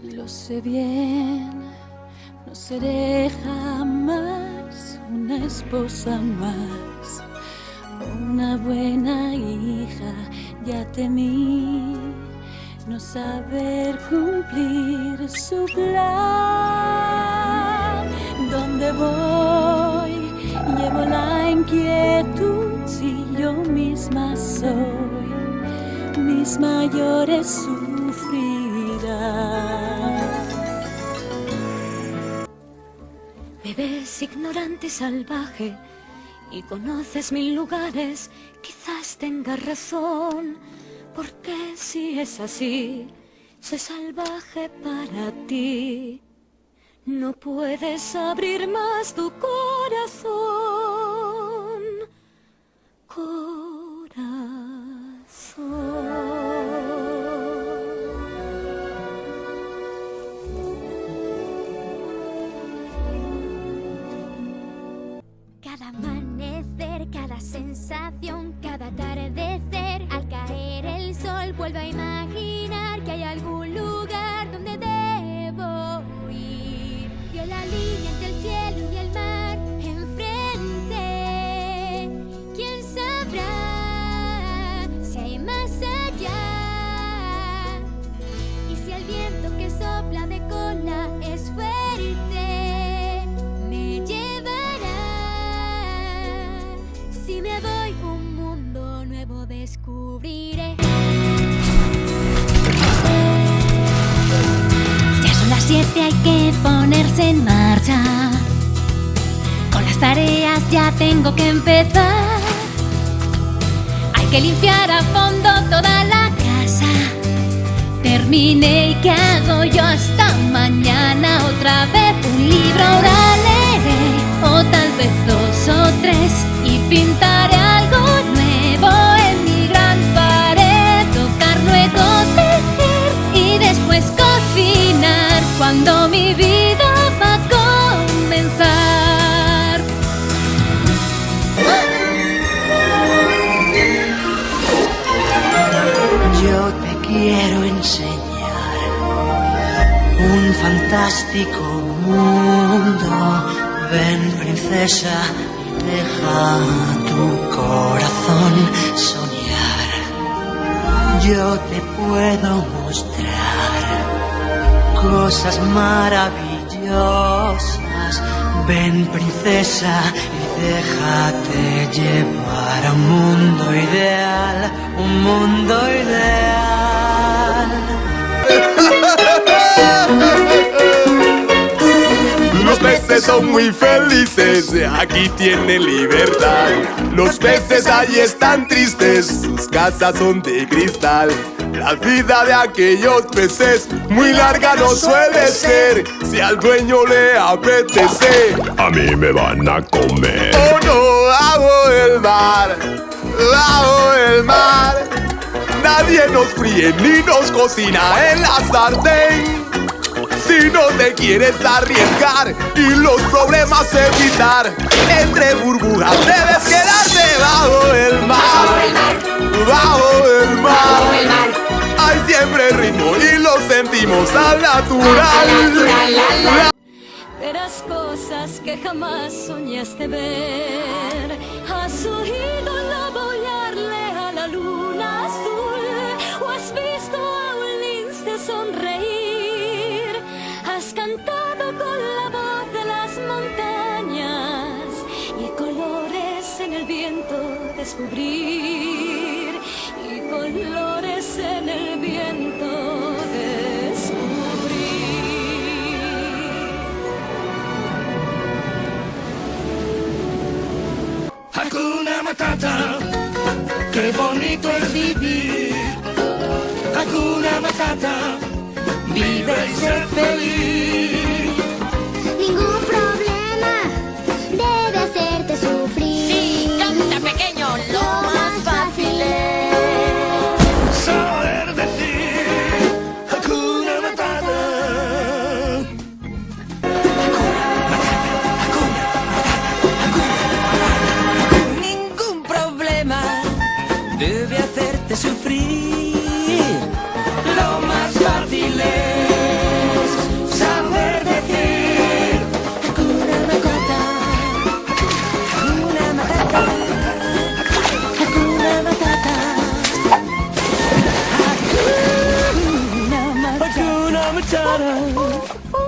Lo sé bien, no seré jamás una esposa más, una buena hija. Ya temí no saber cumplir su plan. ¿Dónde voy? Llevo la inquietud si yo misma soy mis mayores sufrirán. Bebés ignorante y salvaje y conoces mil lugares, quizás tengas razón, porque si es así, soy salvaje para ti. No puedes abrir más tu corazón, Cada amanecer, cada sensación, cada atardecer, al caer el sol vuelvo a imaginar que hay algún lugar donde debo ir. Veo la línea entre el cielo y el mar enfrente. ¿Quién sabrá si hay más allá? Y si el viento que sopla de cola es fuerte, me llevará. Si me voy, un mundo nuevo descubriré. Ya son las 7, hay que ponerse en marcha. Con las tareas ya tengo que empezar. Hay que limpiar a fondo toda la casa. Terminé y ¿qué hago yo hasta mañana? Otra vez un libro ahora leeré, o tal vez 2 o 3, y pintaré algo nuevo en mi gran pared. Tocar, luego tejer y después cocinar, cuando mi vida va a comenzar. Yo te quiero enseñar un fantástico mundo. Ven, princesa, deja tu corazón soñar. Yo te puedo mostrar cosas maravillosas. Ven, princesa, y déjate llevar a un mundo ideal, un mundo ideal. Los peces son muy felices, aquí tienen libertad. Los peces ahí están tristes, sus casas son de cristal. La vida de aquellos peces muy larga no suele ser. Si al dueño le apetece, a mí me van a comer. Oh no, bajo el mar, bajo el mar. Nadie nos fríe ni nos cocina en la sartén. Si no te quieres arriesgar y los problemas evitar, entre burbujas debes quedarte bajo el mar. Bajo el mar. Hay siempre ritmo y lo sentimos al natural. verás cosas que jamás soñaste ver. Has oído volarle a la luna azul, o has visto a un lince sonreír. Has cantado con la voz de las montañas y colores en el viento descubrir. Y colores en el viento descubrir. Hakuna Matata, qué bonito es vivir. Hakuna Matata, vive y sé feliz. Ningún problema debe hacerte sufrir. Sí, canta pequeño, lo más fácil es Saber decir Hakuna Matata. Ningún problema debe hacerte sufrir. Lo más fácil es Matata.